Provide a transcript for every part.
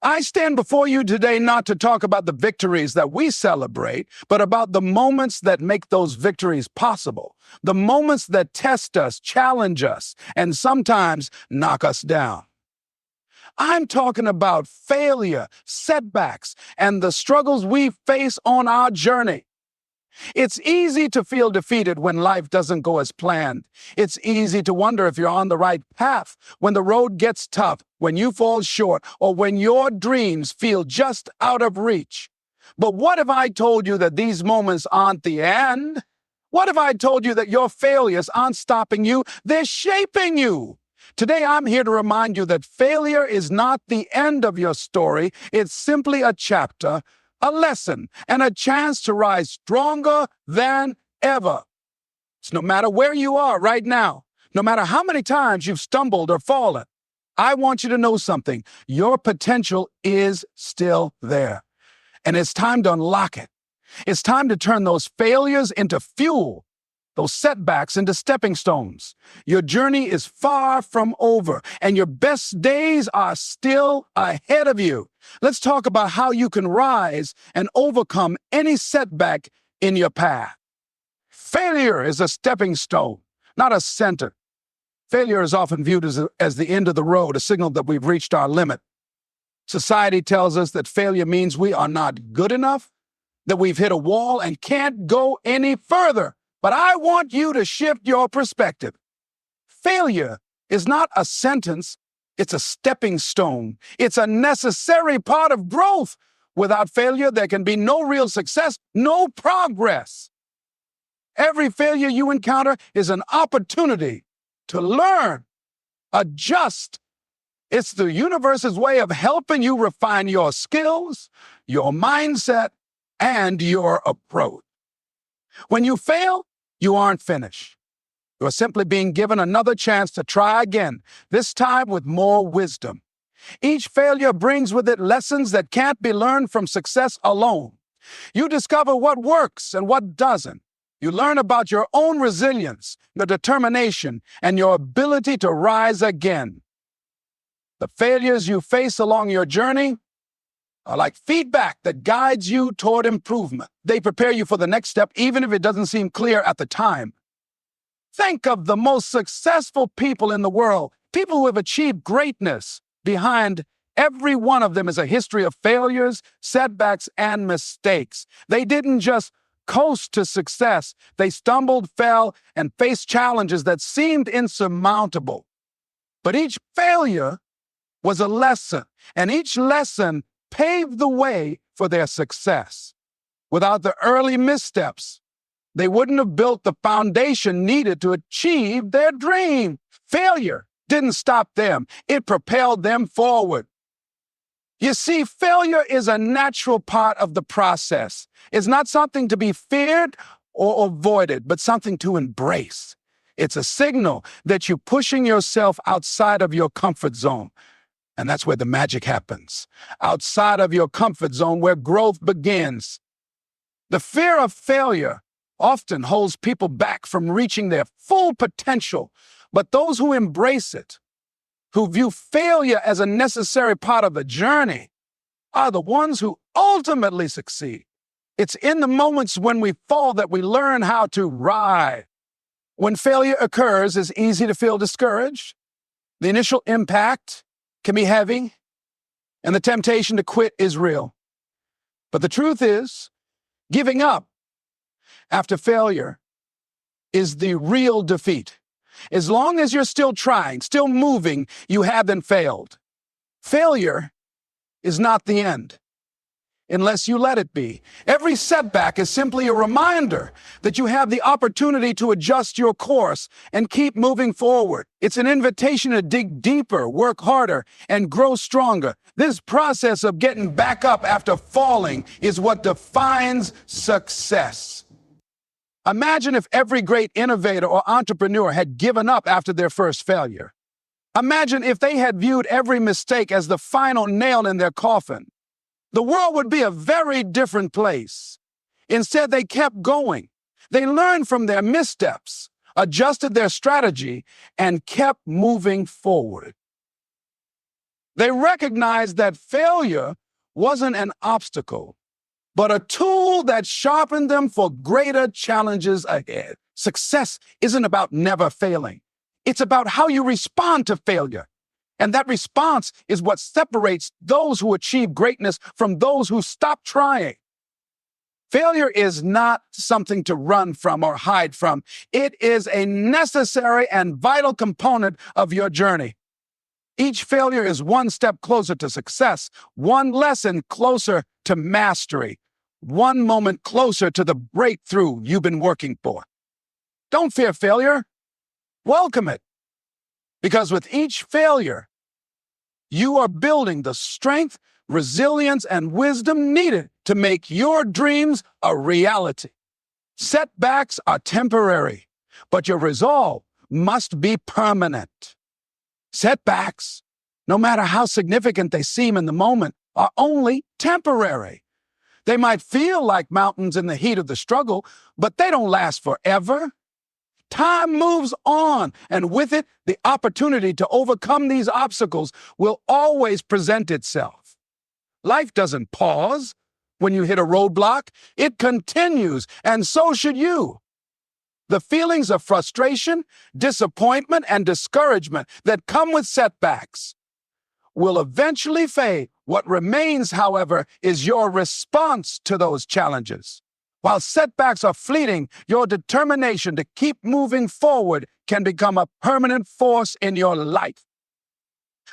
I stand before you today not to talk about the victories that we celebrate, but about the moments that make those victories possible. The moments that test us, challenge us, and sometimes knock us down. I'm talking about failure, setbacks, and the struggles we face on our journey. It's easy to feel defeated when life doesn't go as planned. It's easy to wonder if you're on the right path when the road gets tough, when you fall short, or when your dreams feel just out of reach. But what if I told you that these moments aren't the end? What if I told you that your failures aren't stopping you, they're shaping you? Today, I'm here to remind you that failure is not the end of your story. It's simply a chapter, a lesson, and a chance to rise stronger than ever. So no matter where you are right now, no matter how many times you've stumbled or fallen, I want you to know something. Your potential is still there. And it's time to unlock it. It's time to turn those failures into fuel, those setbacks into stepping stones. Your journey is far from over, and your best days are still ahead of you. Let's talk about how you can rise and overcome any setback in your path. Failure is a stepping stone, not a center. Failure is often viewed as the end of the road, a signal that we've reached our limit. Society tells us that failure means we are not good enough, that we've hit a wall and can't go any further. But I want you to shift your perspective. Failure is not a sentence, it's a stepping stone. It's a necessary part of growth. Without failure, there can be no real success, no progress. Every failure you encounter is an opportunity to learn, adjust. It's the universe's way of helping you refine your skills, your mindset, and your approach. When you fail, you aren't finished. You're simply being given another chance to try again, this time with more wisdom. Each failure brings with it lessons that can't be learned from success alone. You discover what works and what doesn't. You learn about your own resilience, your determination, and your ability to rise again. The failures you face along your journey are like feedback that guides you toward improvement. They prepare you for the next step, even if it doesn't seem clear at the time. Think of the most successful people in the world, people who have achieved greatness. Behind every one of them is a history of failures, setbacks, and mistakes. They didn't just coast to success. They stumbled, fell, and faced challenges that seemed insurmountable. But each failure was a lesson, and each lesson paved the way for their success. Without the early missteps, they wouldn't have built the foundation needed to achieve their dream. Failure didn't stop them. It propelled them forward. You see, failure is a natural part of the process. It's not something to be feared or avoided, but something to embrace. It's a signal that you're pushing yourself outside of your comfort zone. And that's where the magic happens. Outside of your comfort zone, where growth begins. The fear of failure often holds people back from reaching their full potential. But those who embrace it, who view failure as a necessary part of the journey, are the ones who ultimately succeed. It's in the moments when we fall that we learn how to rise. When failure occurs, it's easy to feel discouraged. The initial impact can be heavy, and the temptation to quit is real. But the truth is, giving up after failure is the real defeat. As long as you're still trying, still moving, you haven't failed. Failure is not the end, unless you let it be. Every setback is simply a reminder that you have the opportunity to adjust your course and keep moving forward. It's an invitation to dig deeper, work harder, and grow stronger. This process of getting back up after falling is what defines success. Imagine if every great innovator or entrepreneur had given up after their first failure. Imagine if they had viewed every mistake as the final nail in their coffin. The world would be a very different place. Instead, they kept going. They learned from their missteps, adjusted their strategy, and kept moving forward. They recognized that failure wasn't an obstacle, but a tool that sharpened them for greater challenges ahead. Success isn't about never failing. It's about how you respond to failure. And that response is what separates those who achieve greatness from those who stop trying. Failure is not something to run from or hide from. It is a necessary and vital component of your journey. Each failure is one step closer to success, one lesson closer to mastery, one moment closer to the breakthrough you've been working for. Don't fear failure. Welcome it. Because with each failure, you are building the strength, resilience, and wisdom needed to make your dreams a reality. Setbacks are temporary, but your resolve must be permanent. Setbacks, no matter how significant they seem in the moment, are only temporary. They might feel like mountains in the heat of the struggle, but they don't last forever. Time moves on, and with it, the opportunity to overcome these obstacles will always present itself. Life doesn't pause when you hit a roadblock. It continues, and so should you. The feelings of frustration, disappointment, and discouragement that come with setbacks will eventually fade. What remains, however, is your response to those challenges. While setbacks are fleeting, your determination to keep moving forward can become a permanent force in your life.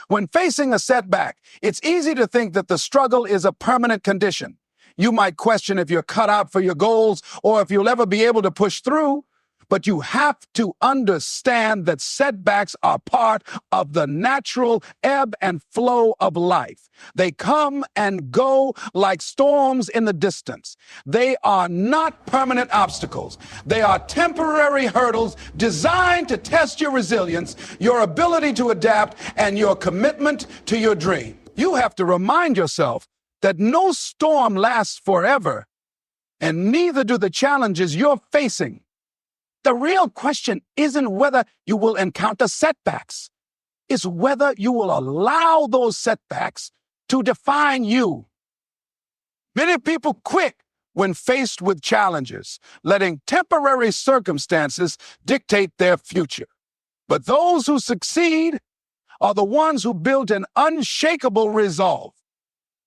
When facing a setback, it's easy to think that the struggle is a permanent condition. You might question if you're cut out for your goals or if you'll ever be able to push through. But you have to understand that setbacks are part of the natural ebb and flow of life. They come and go like storms in the distance. They are not permanent obstacles. They are temporary hurdles designed to test your resilience, your ability to adapt, and your commitment to your dream. You have to remind yourself that no storm lasts forever, and neither do the challenges you're facing. The real question isn't whether you will encounter setbacks. It's whether you will allow those setbacks to define you. Many people quit when faced with challenges, letting temporary circumstances dictate their future. But those who succeed are the ones who build an unshakable resolve.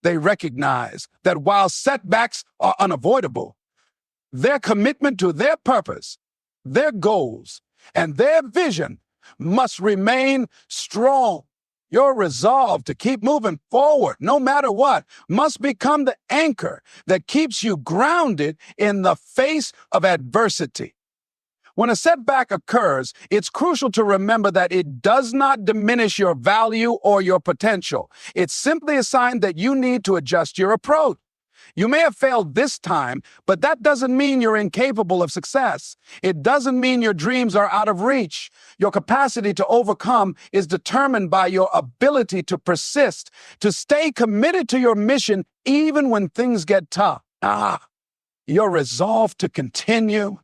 They recognize that while setbacks are unavoidable, their commitment to their purpose, their goals, and their vision must remain strong. Your resolve to keep moving forward, no matter what, must become the anchor that keeps you grounded in the face of adversity. When a setback occurs, it's crucial to remember that it does not diminish your value or your potential. It's simply a sign that you need to adjust your approach. You may have failed this time, but that doesn't mean you're incapable of success. It doesn't mean your dreams are out of reach. Your capacity to overcome is determined by your ability to persist, to stay committed to your mission even when things get tough. Your resolve to continue,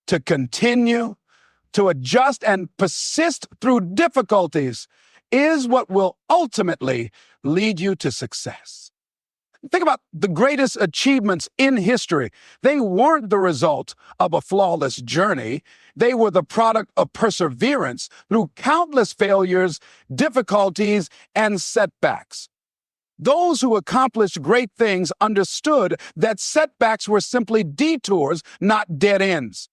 to adjust and persist through difficulties is what will ultimately lead you to success. Think about the greatest achievements in history. They weren't the result of a flawless journey. They were the product of perseverance through countless failures, difficulties, and setbacks. Those who accomplished great things understood that setbacks were simply detours, not dead ends.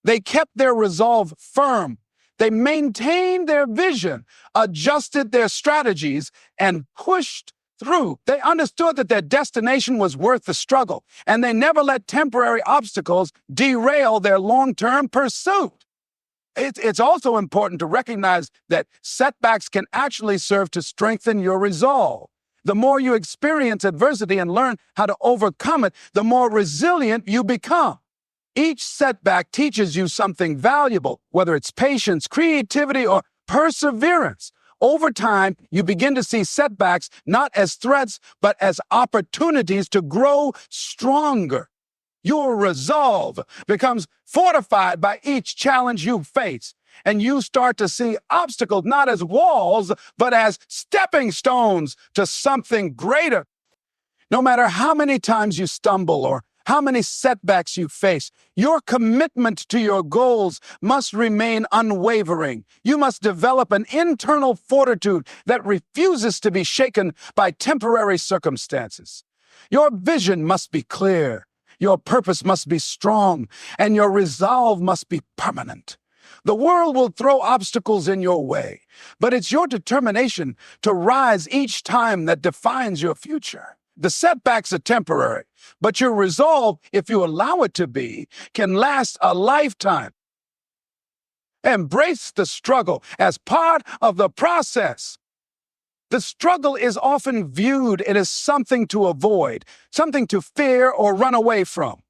They kept their resolve firm. They maintained their vision, adjusted their strategies, and pushed through. They understood that their destination was worth the struggle, and they never let temporary obstacles derail their long-term pursuit. It's also important to recognize that setbacks can actually serve to strengthen your resolve. The more you experience adversity and learn how to overcome it, the more resilient you become. Each setback teaches you something valuable, whether it's patience, creativity, or perseverance. Over time, you begin to see setbacks not as threats, but as opportunities to grow stronger. Your resolve becomes fortified by each challenge you face, And you start to see obstacles not as walls, but as stepping stones to something greater. No matter how many times you stumble or how many setbacks you face, your commitment to your goals must remain unwavering. You must develop an internal fortitude that refuses to be shaken by temporary circumstances. Your vision must be clear, your purpose must be strong, and your resolve must be permanent. The world will throw obstacles in your way, but it's your determination to rise each time that defines your future. The setbacks are temporary, but your resolve, if you allow it to be, can last a lifetime. Embrace the struggle as part of the process. The struggle is often viewed as something to avoid, something to fear or run away from.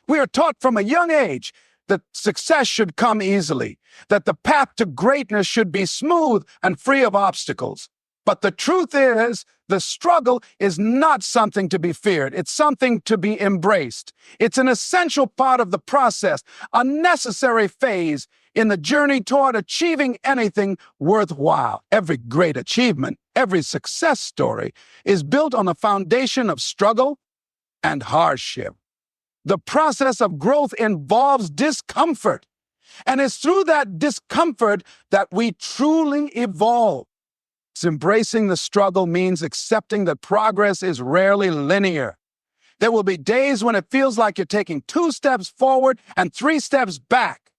We are taught from a young age that success should come easily, that the path to greatness should be smooth and free of obstacles. But the truth is, the struggle is not something to be feared. It's something to be embraced. It's an essential part of the process, a necessary phase in the journey toward achieving anything worthwhile. Every great achievement, every success story is built on a foundation of struggle and hardship. The process of growth involves discomfort, and it's through that discomfort that we truly evolve. Embracing the struggle means accepting that progress is rarely linear. There will be days when it feels like you're taking 2 steps forward and 3 steps back.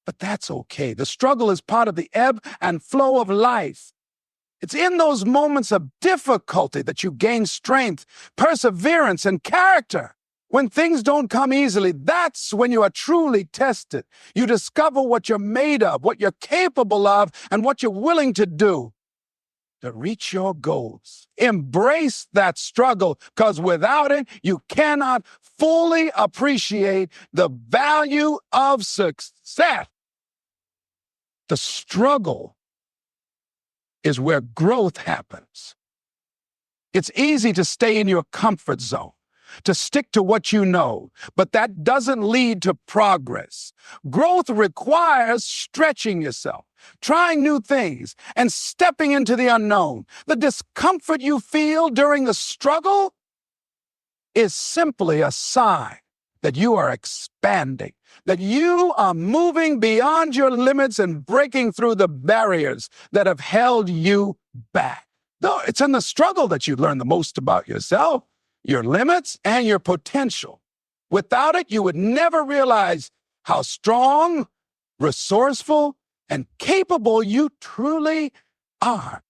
But that's okay. The struggle is part of the ebb and flow of life. It's in those moments of difficulty that you gain strength, perseverance, and character. When things don't come easily, that's when you are truly tested. You discover what you're made of, what you're capable of, and what you're willing to do to reach your goals. Embrace that struggle, because without it, you cannot fully appreciate the value of success. The struggle is where growth happens. It's easy to stay in your comfort zone, to stick to what you know, but that doesn't lead to progress. Growth requires stretching yourself, trying new things, and stepping into the unknown. The discomfort you feel during the struggle is simply a sign that you are expanding, that you are moving beyond your limits and breaking through the barriers that have held you back. No, it's in the struggle that you learn the most about yourself, your limits, and your potential. Without it, you would never realize how strong, resourceful, and capable you truly are.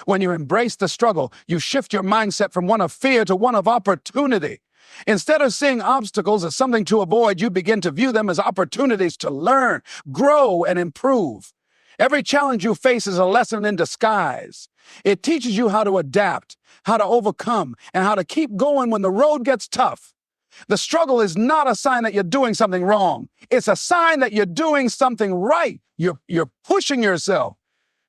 When you embrace the struggle, you shift your mindset from one of fear to one of opportunity. Instead of seeing obstacles as something to avoid, you begin to view them as opportunities to learn, grow, and improve. Every challenge you face is a lesson in disguise. It teaches you how to adapt, how to overcome, and how to keep going when the road gets tough. The struggle is not a sign that you're doing something wrong. It's a sign that you're doing something right. You're pushing yourself.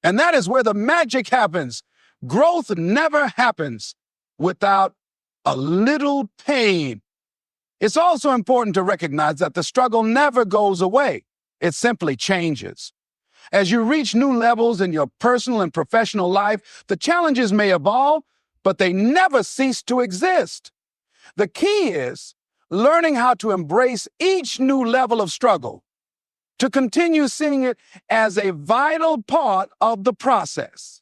And that is where the magic happens. Growth never happens without a little pain. It's also important to recognize that the struggle never goes away. It simply changes. As you reach new levels in your personal and professional life, the challenges may evolve, but they never cease to exist. The key is learning how to embrace each new level of struggle, to continue seeing it as a vital part of the process.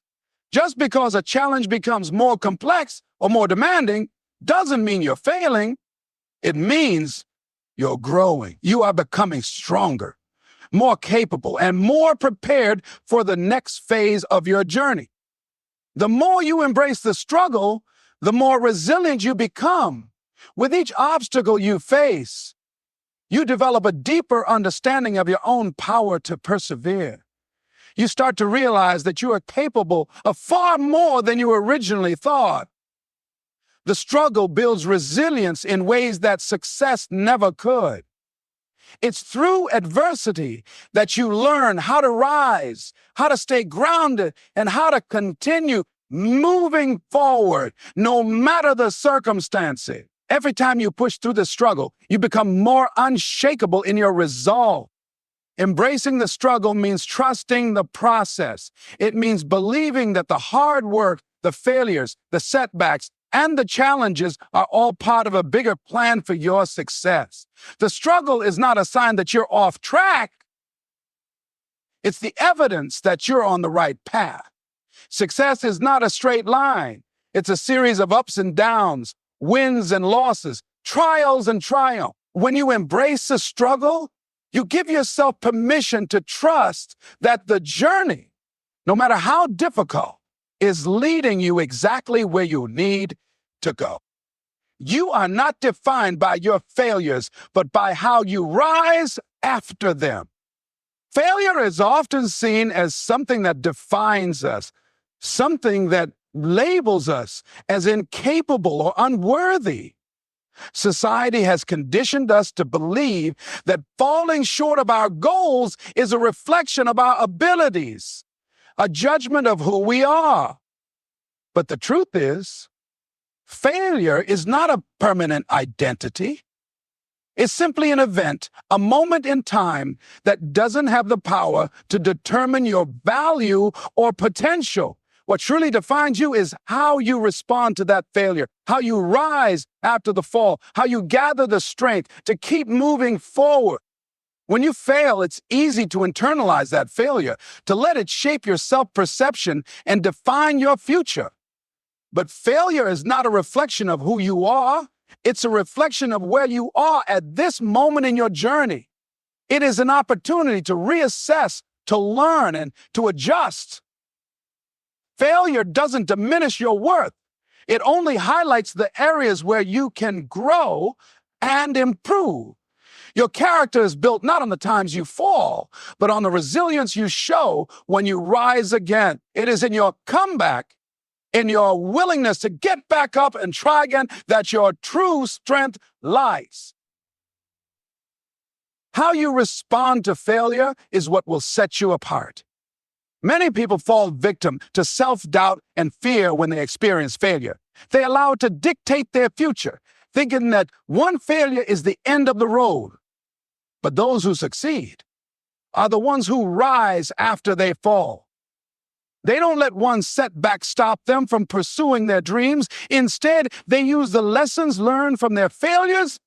Just because a challenge becomes more complex or more demanding doesn't mean you're failing. It means you're growing. You are becoming stronger, more capable, and more prepared for the next phase of your journey. The more you embrace the struggle, the more resilient you become. With each obstacle you face, you develop a deeper understanding of your own power to persevere. You start to realize that you are capable of far more than you originally thought. The struggle builds resilience in ways that success never could. It's through adversity that you learn how to rise, how to stay grounded, and how to continue moving forward, no matter the circumstances. Every time you push through the struggle, you become more unshakable in your resolve. Embracing the struggle means trusting the process. It means believing that the hard work, the failures, the setbacks, and the challenges are all part of a bigger plan for your success. The struggle is not a sign that you're off track. It's the evidence that you're on the right path. Success is not a straight line. It's a series of ups and downs, wins and losses, trials and triumph. When you embrace the struggle, you give yourself permission to trust that the journey, no matter how difficult, is leading you exactly where you need to go. You are not defined by your failures, but by how you rise after them. Failure is often seen as something that defines us, something that labels us as incapable or unworthy. Society has conditioned us to believe that falling short of our goals is a reflection of our abilities, a judgment of who we are. But the truth is, failure is not a permanent identity. It's simply an event, a moment in time that doesn't have the power to determine your value or potential. What truly defines you is how you respond to that failure, how you rise after the fall, how you gather the strength to keep moving forward. When you fail, it's easy to internalize that failure, to let it shape your self-perception and define your future. But failure is not a reflection of who you are. It's a reflection of where you are at this moment in your journey. It is an opportunity to reassess, to learn, and to adjust. Failure doesn't diminish your worth. It only highlights the areas where you can grow and improve. Your character is built not on the times you fall, but on the resilience you show when you rise again. It is in your comeback, in your willingness to get back up and try again, that your true strength lies. How you respond to failure is what will set you apart. Many people fall victim to self-doubt and fear when they experience failure. They allow it to dictate their future, thinking that one failure is the end of the road. But those who succeed are the ones who rise after they fall. They don't let one setback stop them from pursuing their dreams. Instead, they use the lessons learned from their failures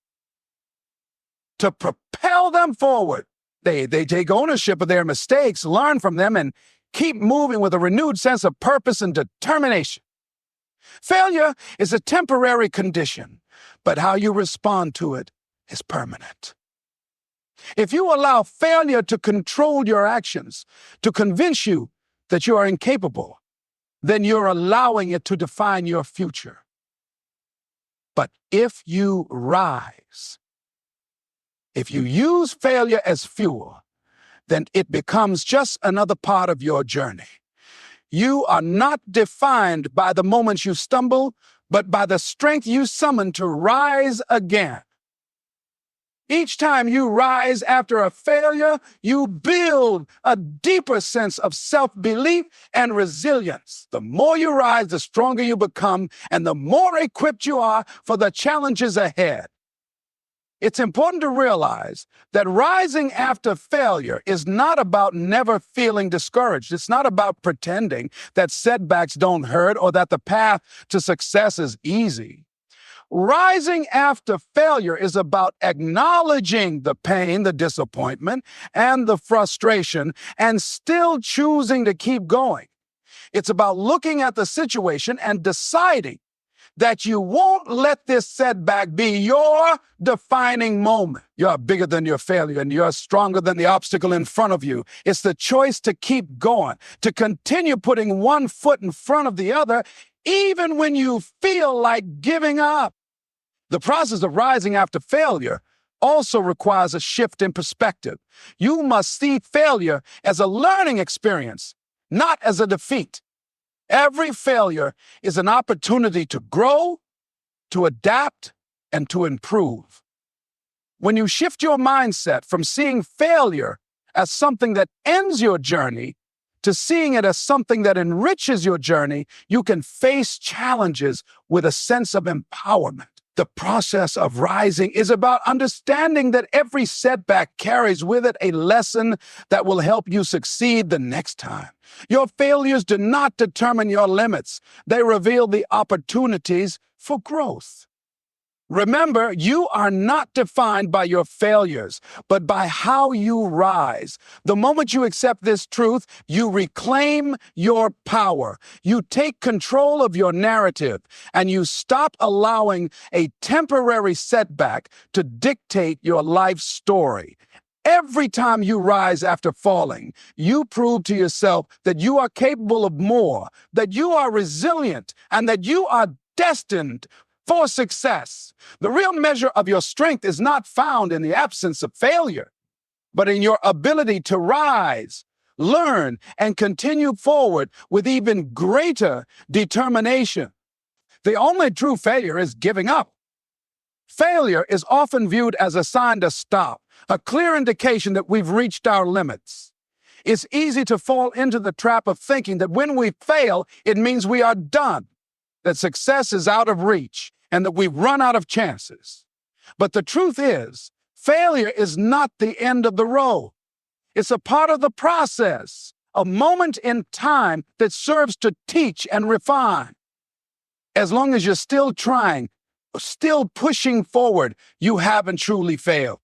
to propel them forward. They take ownership of their mistakes, learn from them, and keep moving with a renewed sense of purpose and determination. Failure is a temporary condition, but how you respond to it is permanent. If you allow failure to control your actions, to convince you that you are incapable, then you're allowing it to define your future. But if you rise, if you use failure as fuel, then it becomes just another part of your journey. You are not defined by the moments you stumble, but by the strength you summon to rise again. Each time you rise after a failure, you build a deeper sense of self-belief and resilience. The more you rise, the stronger you become, and the more equipped you are for the challenges ahead. It's important to realize that rising after failure is not about never feeling discouraged. It's not about pretending that setbacks don't hurt or that the path to success is easy. Rising after failure is about acknowledging the pain, the disappointment, and the frustration, and still choosing to keep going. It's about looking at the situation and deciding that you won't let this setback be your defining moment. You're bigger than your failure, and you're stronger than the obstacle in front of you. It's the choice to keep going, to continue putting one foot in front of the other, even when you feel like giving up. The process of rising after failure also requires a shift in perspective. You must see failure as a learning experience, not as a defeat. Every failure is an opportunity to grow, to adapt, and to improve. When you shift your mindset from seeing failure as something that ends your journey to seeing it as something that enriches your journey, you can face challenges with a sense of empowerment. The process of rising is about understanding that every setback carries with it a lesson that will help you succeed the next time. Your failures do not determine your limits. They reveal the opportunities for growth. Remember, you are not defined by your failures, but by how you rise. The moment you accept this truth, you reclaim your power. You take control of your narrative, and you stop allowing a temporary setback to dictate your life story. Every time you rise after falling, you prove to yourself that you are capable of more, that you are resilient, and that you are destined for success. The real measure of your strength is not found in the absence of failure, but in your ability to rise, learn, and continue forward with even greater determination. The only true failure is giving up. Failure is often viewed as a sign to stop, a clear indication that we've reached our limits. It's easy to fall into the trap of thinking that when we fail, it means we are done, that success is out of reach, and that we've run out of chances. But the truth is, failure is not the end of the road. It's a part of the process, a moment in time that serves to teach and refine. As long as you're still trying, still pushing forward, you haven't truly failed.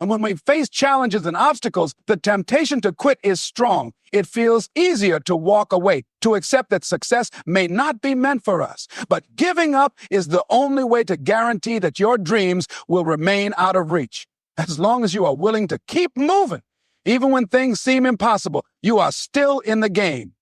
And when we face challenges and obstacles, the temptation to quit is strong. It feels easier to walk away, to accept that success may not be meant for us. But giving up is the only way to guarantee that your dreams will remain out of reach. As long as you are willing to keep moving, even when things seem impossible, you are still in the game.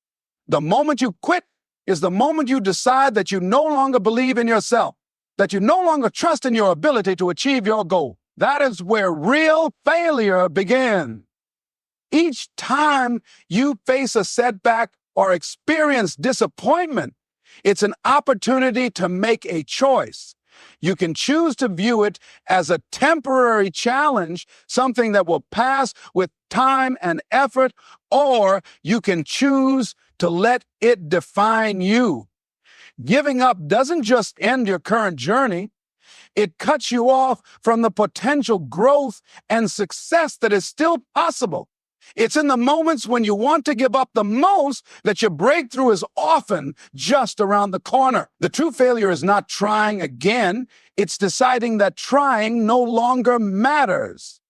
The moment you quit is the moment you decide that you no longer believe in yourself, that you no longer trust in your ability to achieve your goal. That is where real failure begins. Each time you face a setback or experience disappointment, it's an opportunity to make a choice. You can choose to view it as a temporary challenge, something that will pass with time and effort, or you can choose to let it define you. Giving up doesn't just end your current journey. It cuts you off from the potential growth and success that is still possible. It's in the moments when you want to give up the most that your breakthrough is often just around the corner. The true failure is not trying again. It's deciding that trying no longer matters.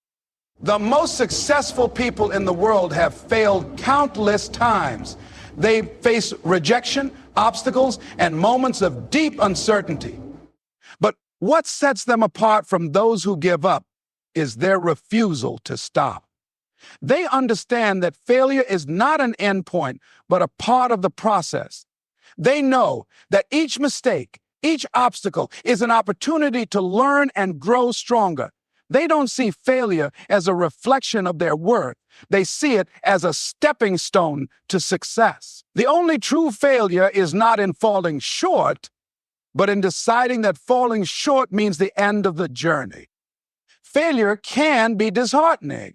The most successful people in the world have failed countless times. They face rejection, obstacles, and moments of deep uncertainty. But what sets them apart from those who give up is their refusal to stop. They understand that failure is not an endpoint, but a part of the process. They know that each mistake, each obstacle is an opportunity to learn and grow stronger. They don't see failure as a reflection of their worth. They see it as a stepping stone to success. The only true failure is not in falling short, but in deciding that falling short means the end of the journey. Failure can be disheartening,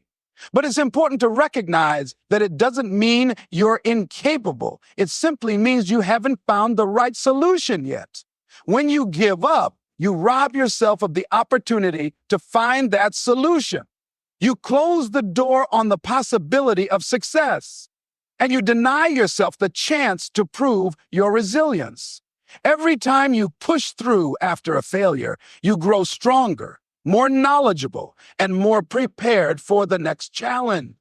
but it's important to recognize that it doesn't mean you're incapable. It simply means you haven't found the right solution yet. When you give up, you rob yourself of the opportunity to find that solution. You close the door on the possibility of success, and you deny yourself the chance to prove your resilience. Every time you push through after a failure, you grow stronger, more knowledgeable, and more prepared for the next challenge.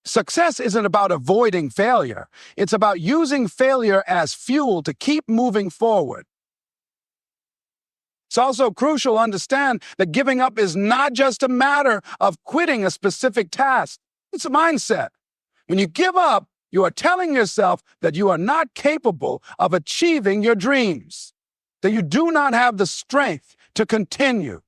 Success isn't about avoiding failure. It's about using failure as fuel to keep moving forward. It's also crucial to understand that giving up is not just a matter of quitting a specific task. It's a mindset. When you give up, you are telling yourself that you are not capable of achieving your dreams, that you do not have the strength to continue.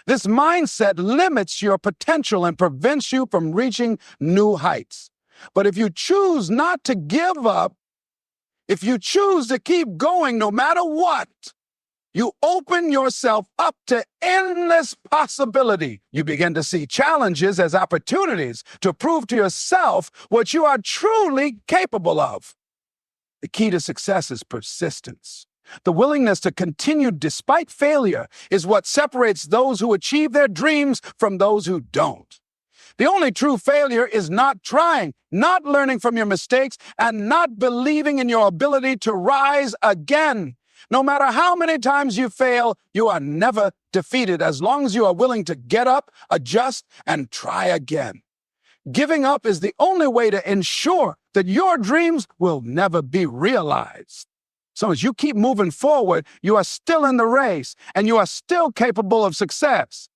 This mindset limits your potential and prevents you from reaching new heights. But if you choose not to give up, if you choose to keep going no matter what, you open yourself up to endless possibility. You begin to see challenges as opportunities to prove to yourself what you are truly capable of. The key to success is persistence. The willingness to continue despite failure is what separates those who achieve their dreams from those who don't. The only true failure is not trying, not learning from your mistakes, and not believing in your ability to rise again. No matter how many times you fail, you are never defeated as long as you are willing to get up, adjust, and try again. Giving up is the only way to ensure that your dreams will never be realized. So as you keep moving forward, you are still in the race and you are still capable of success.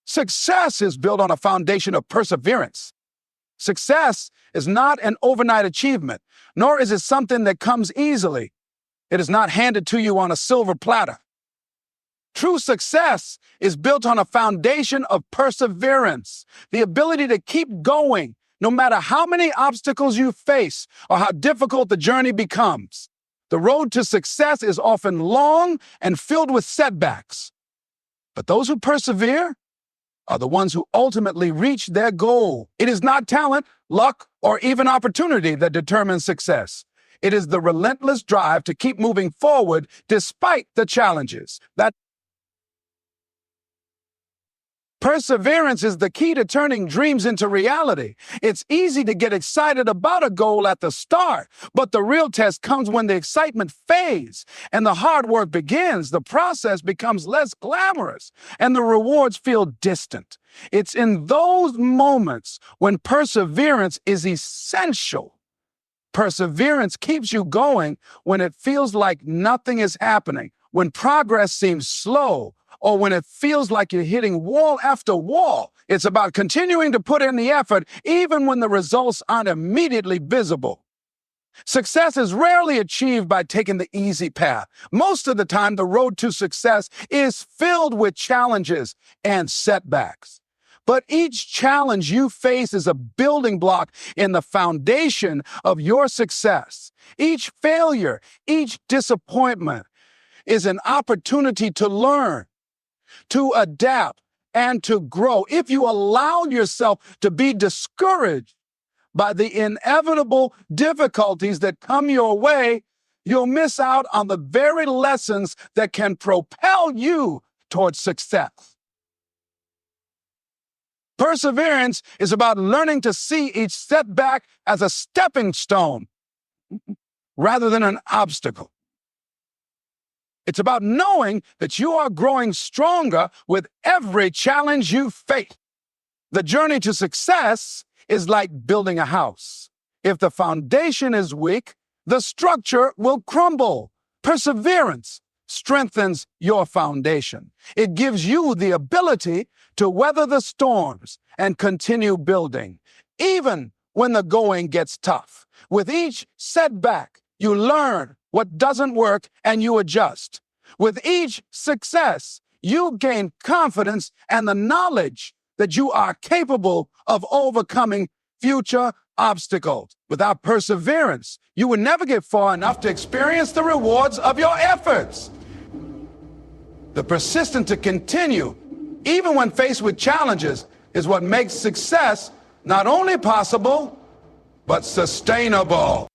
Success is built on a foundation of perseverance. Success is not an overnight achievement, nor is it something that comes easily. It is not handed to you on a silver platter. True success is built on a foundation of perseverance, the ability to keep going no matter how many obstacles you face or how difficult the journey becomes. The road to success is often long and filled with setbacks. But those who persevere are the ones who ultimately reach their goal. It is not talent, luck, or even opportunity that determines success. It is the relentless drive to keep moving forward despite the challenges. Perseverance is the key to turning dreams into reality. It's easy to get excited about a goal at the start, but the real test comes when the excitement fades and the hard work begins. The process becomes less glamorous and the rewards feel distant. It's in those moments when perseverance is essential. Perseverance keeps you going when it feels like nothing is happening, when progress seems slow, or when it feels like you're hitting wall after wall. It's about continuing to put in the effort even when the results aren't immediately visible. Success is rarely achieved by taking the easy path. Most of the time, the road to success is filled with challenges and setbacks. But each challenge you face is a building block in the foundation of your success. Each failure, each disappointment is an opportunity to learn, to adapt, and to grow. If you allow yourself to be discouraged by the inevitable difficulties that come your way, you'll miss out on the very lessons that can propel you towards success. Perseverance is about learning to see each setback as a stepping stone rather than an obstacle. It's about knowing that you are growing stronger with every challenge you face. The journey to success is like building a house. If the foundation is weak, the structure will crumble. Perseverance strengthens your foundation. It gives you the ability to weather the storms and continue building, even when the going gets tough. With each setback, you learn what doesn't work and you adjust. With each success, you gain confidence and the knowledge that you are capable of overcoming future obstacles. Without perseverance, you will never get far enough to experience the rewards of your efforts. The persistence to continue, even when faced with challenges, is what makes success not only possible, but sustainable.